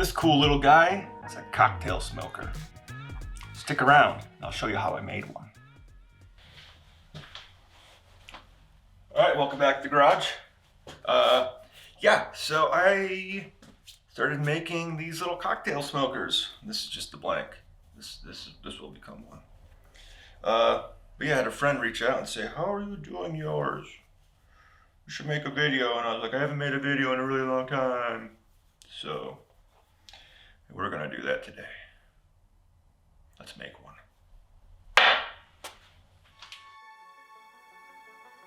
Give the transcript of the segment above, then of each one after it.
This cool little guy is a cocktail smoker. Stick around, and I'll show you how I made one. Alright, welcome back to the garage. So I started making these little cocktail smokers. This is just the blank. This will become one. But yeah, I had a friend reach out and say, "How are you doing yours? You should make a video." And I was like, "I haven't made a video in a really long time." So we're gonna do that today. Let's make one.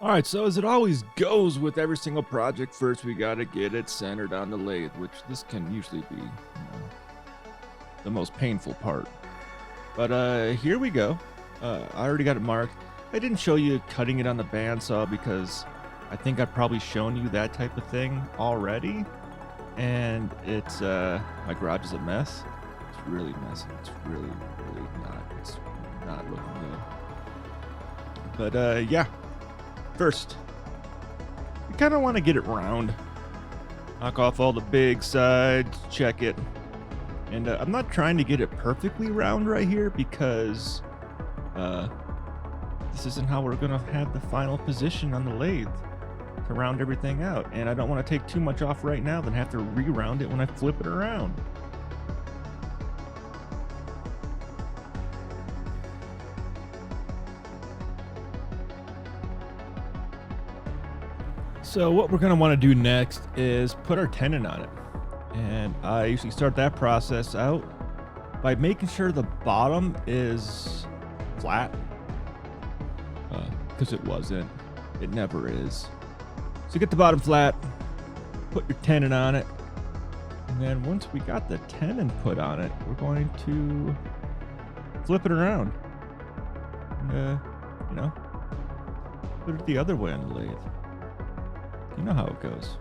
All right, so as it always goes with every single project, first we got to get it centered on the lathe, which this can usually be the most painful part. But here we go. I already got it marked. I didn't show you cutting it on the bandsaw because I think I've probably shown you that type of thing already. And it's, my garage is a mess. It's really messy. It's really not looking good. But yeah. First, we kind of want to get it round. Knock off all the big sides, check it. And I'm not trying to get it perfectly round right here because this isn't how we're going to have the final position on the lathe to round everything out. And I don't want to take too much off right now, then have to re-round it when I flip it around. So what we're going to want to do next is put our tenon on it. And I usually start that process out by making sure the bottom is flat. Because it wasn't. It never is. So get the bottom flat, put your tenon on it. And then once we got the tenon put on it, we're going to flip it around. And, put it the other way on the lathe. You know how it goes.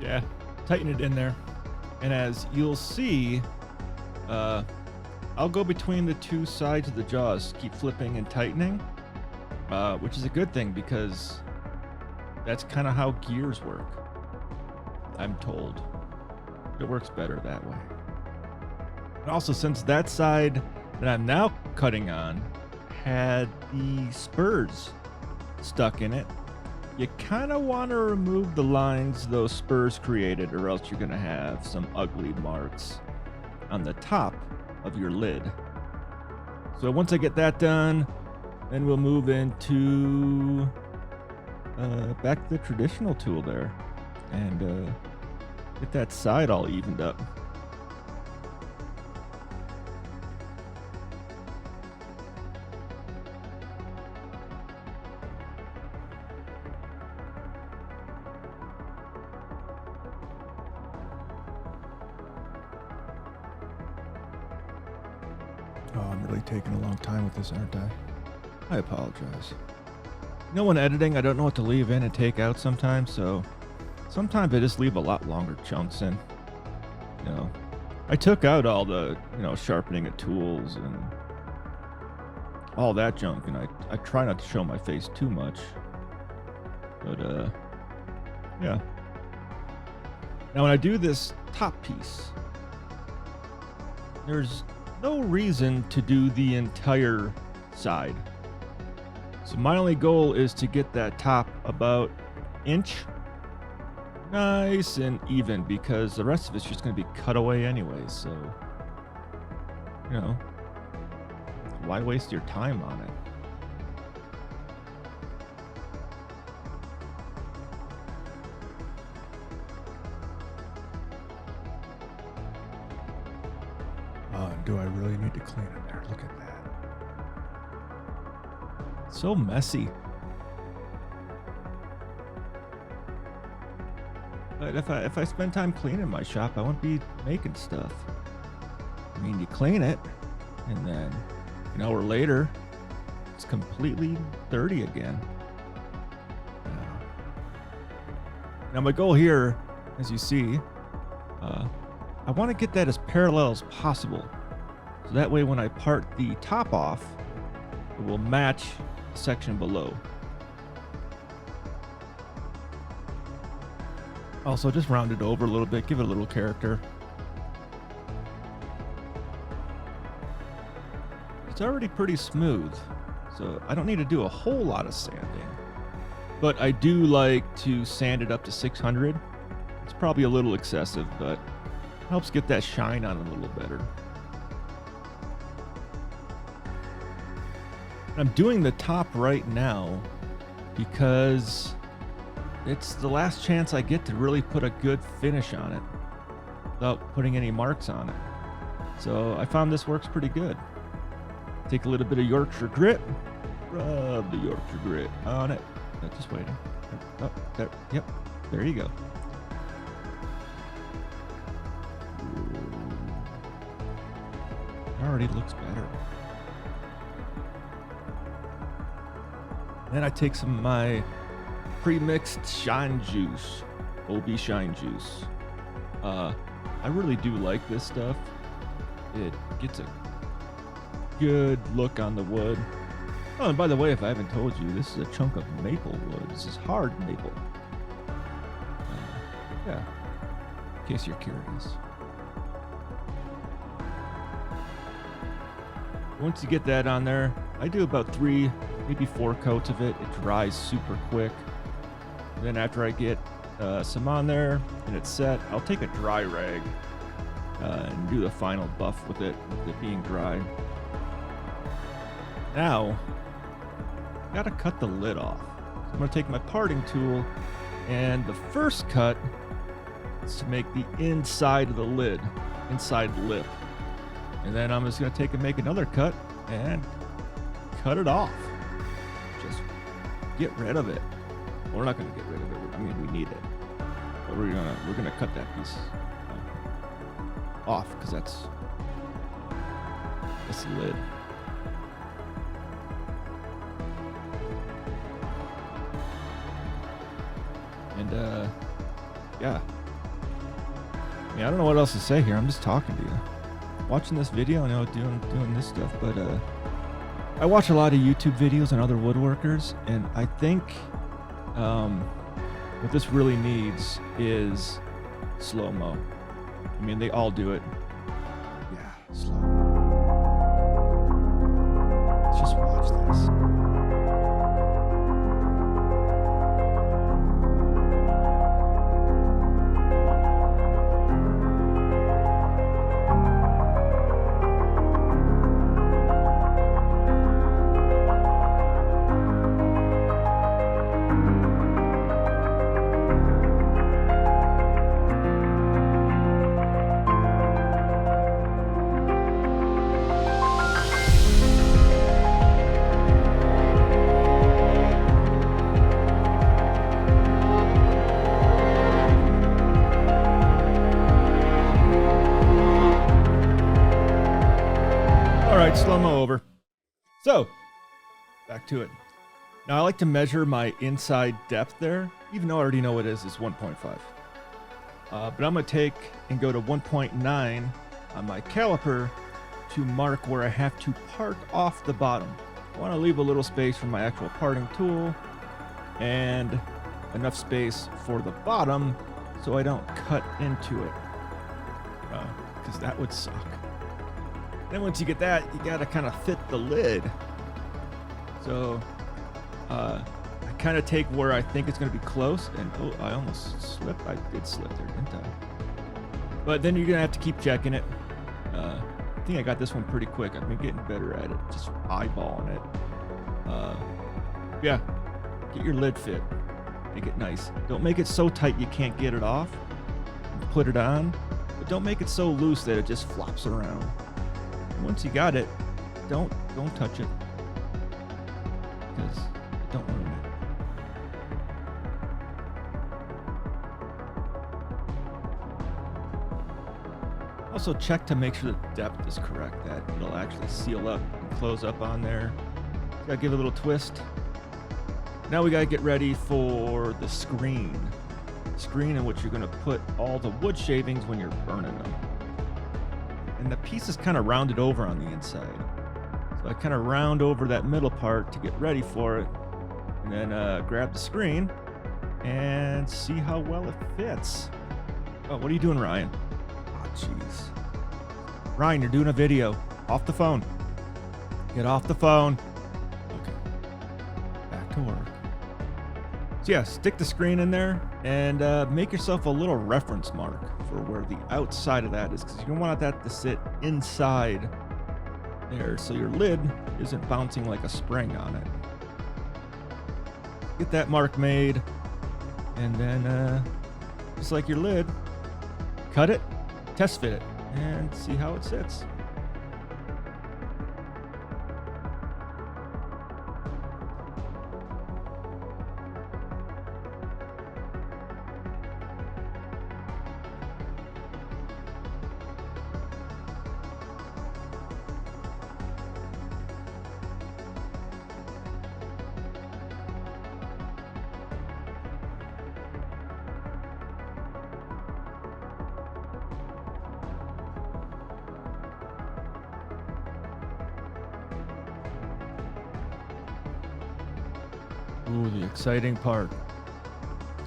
Yeah, tighten it in there. And as you'll see, I'll go between the two sides of the jaws, keep flipping and tightening, which is a good thing because that's kind of how gears work, I'm told. It works better that way. And also, since that side that I'm now cutting on had the spurs stuck in it, you kind of want to remove the lines those spurs created, or else you're going to have some ugly marks on the top of your lid. So once I get that done, then we'll move into back to the traditional tool there and get that side all evened up. Oh, I'm really taking a long time with this, aren't I? I apologize. You know, when editing, I don't know what to leave in and take out sometimes, so sometimes I just leave a lot longer chunks in. I took out all the, sharpening of tools and all that junk, and I try not to show my face too much. But, yeah. Now, when I do this top piece, there's no reason to do the entire side. So my only goal is to get that top about inch nice and even, because the rest of it's just going to be cut away anyway. So, why waste your time on it? do I really need to clean in there? Look at that. So messy. But if I spend time cleaning my shop, I won't be making stuff. I mean, you clean it, and then an hour later, it's completely dirty again. Now my goal here, as you see, I want to get that as parallel as possible. So that way when I part the top off, it will match the section below. Also, just round it over a little bit, give it a little character. It's already pretty smooth, so I don't need to do a whole lot of sanding. But I do like to sand it up to 600. It's probably a little excessive, but helps get that shine on it a little better. I'm doing the top right now because it's the last chance I get to really put a good finish on it without putting any marks on it. So I found this works pretty good. Take a little bit of Yorkshire grit, rub the Yorkshire grit on it. No, just waiting. Oh, there, yep, there you go. Already looks better. Then I take some of my pre-mixed shine juice, OB shine juice. I really do like this stuff. It gets a good look on the wood. Oh, and by the way, if I haven't told you, this is a chunk of maple wood. This is hard maple. Yeah, in case you're curious. Once you get that on there, I do about 3, maybe 4 coats of it. It dries super quick. And then after I get some on there and it's set, I'll take a dry rag and do the final buff with it being dry. Now, I gotta cut the lid off. So I'm gonna take my parting tool, and the first cut is to make the inside of the lid, inside the lip. And then I'm just gonna take and make another cut and cut it off. Just get rid of it. We're not gonna get rid of it. I mean, we need it, but we're gonna cut that piece off because that's the lid. And yeah. I mean, I don't know what else to say here. I'm just talking to you. Watching this video, you know, doing this stuff, but I watch a lot of YouTube videos on other woodworkers, and I think what this really needs is slow-mo. I mean, they all do it. Yeah, slow. Let's just watch this. Slow-mo over. So, back to it. Now, I like to measure my inside depth there, even though I already know what it is. It's 1.5. But I'm going to take and go to 1.9 on my caliper to mark where I have to part off the bottom. I want to leave a little space for my actual parting tool and enough space for the bottom so I don't cut into it, because that would suck. Then once you get that, you gotta kind of fit the lid. So I kind of take where I think it's gonna be close, and oh, I almost slipped. I did slip there, didn't I? But then you're gonna have to keep checking it. I think I got this one pretty quick. I've been getting better at it, just eyeballing it. Yeah, get your lid fit. Make it nice. Don't make it so tight you can't get it off. Put it on, but don't make it so loose that it just flops around. Once you got it, don't touch it, because don't ruin it. Also check to make sure the depth is correct, that it'll actually seal up and close up on there. Gotta give it a little twist. Now we gotta get ready for the screen. Screen in which you're gonna put all the wood shavings when you're burning them. And the piece is kind of rounded over on the inside. So I kind of round over that middle part to get ready for it. And then grab the screen and see how well it fits. Oh, what are you doing, Ryan? Oh, jeez. Ryan, you're doing a video. Off the phone. Get off the phone. Okay. Back to work. So yeah, stick the screen in there and make yourself a little reference mark for where the outside of that is, because you want that to sit inside there so your lid isn't bouncing like a spring on it. Get that mark made, and then just like your lid, cut it, test fit it, and see how it sits. Ooh, the exciting part.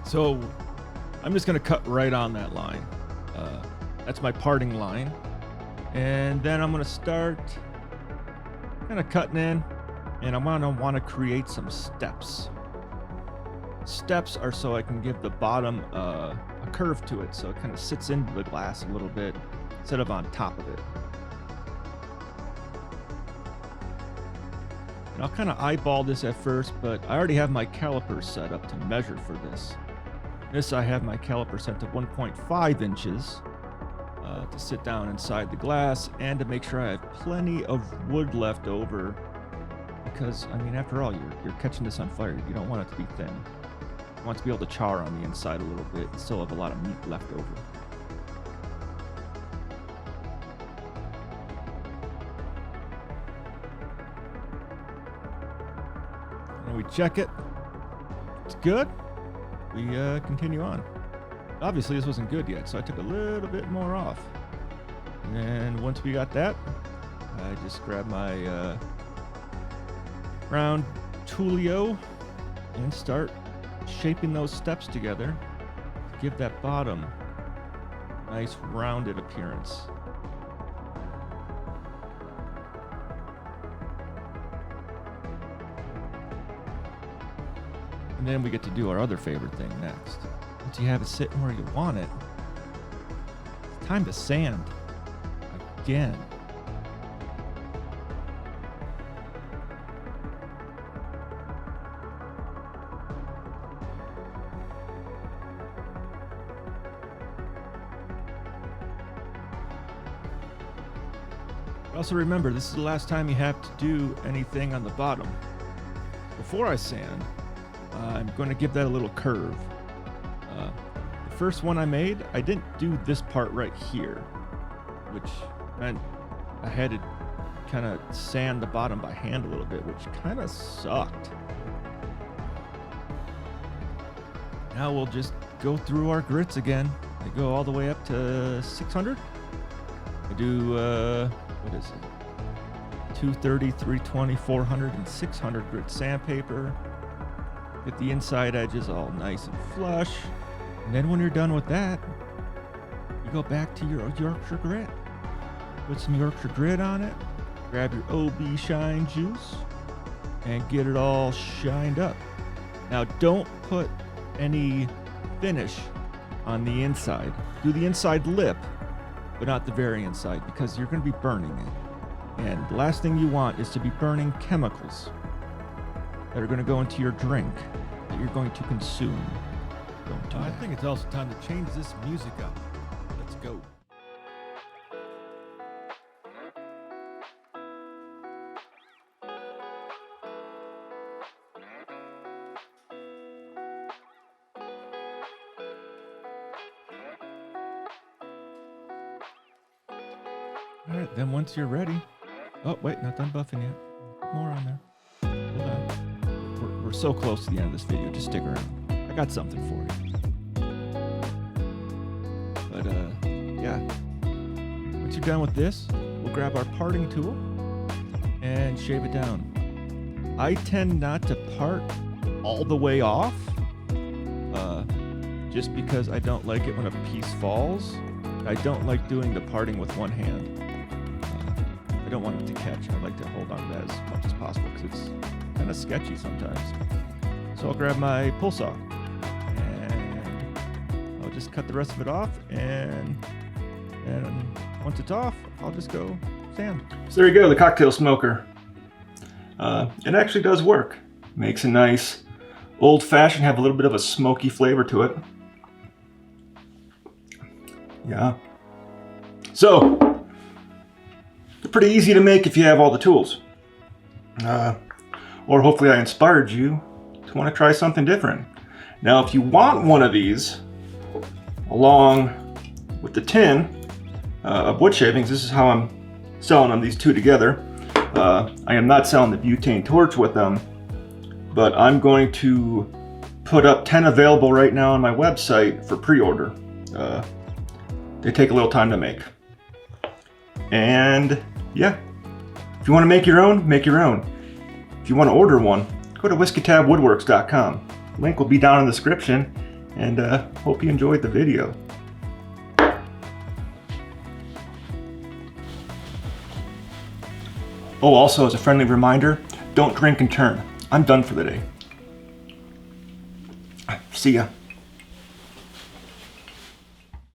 So I'm just going to cut right on that line. That's my parting line. And then I'm going to start kind of cutting in, and I'm going to want to create some steps. Steps are so I can give the bottom a curve to it, so it kind of sits into the glass a little bit instead of on top of it. And I'll kind of eyeball this at first, but I already have my caliper set up to measure for this. This, I have my caliper set to 1.5 inches to sit down inside the glass, and to make sure I have plenty of wood left over, because, I mean, after all, you're catching this on fire. You don't want it to be thin. You want it to be able to char on the inside a little bit and still have a lot of meat left over. And we check it. It's good. We continue on. Obviously, this wasn't good yet, so I took a little bit more off. And then once we got that, I just grabbed my round toolio and start shaping those steps together to give that bottom a nice rounded appearance. And then we get to do our other favorite thing next. Once you have it sitting where you want it, it's time to sand again. Also remember, this is the last time you have to do anything on the bottom. Before I sand, I'm going to give that a little curve. The first one I made, I didn't do this part right here, which meant I had to kind of sand the bottom by hand a little bit, which kind of sucked. Now we'll just go through our grits again. I go all the way up to 600. I do, what is it? 230, 320, 400, and 600 grit sandpaper. Get the inside edges all nice and flush. And then when you're done with that, you go back to your Yorkshire grit. Put some Yorkshire grit on it. Grab your OB Shine Juice and get it all shined up. Now don't put any finish on the inside. Do the inside lip, but not the very inside, because you're going to be burning it. And the last thing you want is to be burning chemicals that are going to go into your drink that you're going to consume. Don't do I that. think it's also time to change this music up. Let's go. All right, then once you're ready. Oh, wait, not done buffing yet. More on there. Hold on. We're so close to the end of this video. Just stick around. I got something for you. But, yeah. Once you're done with this, we'll grab our parting tool and shave it down. I tend not to part all the way off, just because I don't like it when a piece falls. I don't like doing the parting with one hand. I don't want it to catch. I like to hold on to that as much as possible because it's kind of sketchy sometimes. So I'll grab my pull saw and I'll just cut the rest of it off, and once it's off, I'll just go sand. So there you go, the cocktail smoker. It actually does work. Makes a nice old-fashioned, have a little bit of a smoky flavor to it. Yeah. So, they're pretty easy to make if you have all the tools. Or hopefully I inspired you to want to try something different. Now, if you want one of these, along with the tin of wood shavings, this is how I'm selling them, these two together. I am not selling the butane torch with them, but I'm going to put up 10 available right now on my website for pre-order. They take a little time to make. And yeah, if you want to make your own, make your own. If you want to order one, go to whiskeytabwoodworks.com. Link will be down in the description, and hope you enjoyed the video. Oh, also as a friendly reminder, don't drink and turn. I'm done for the day. See ya.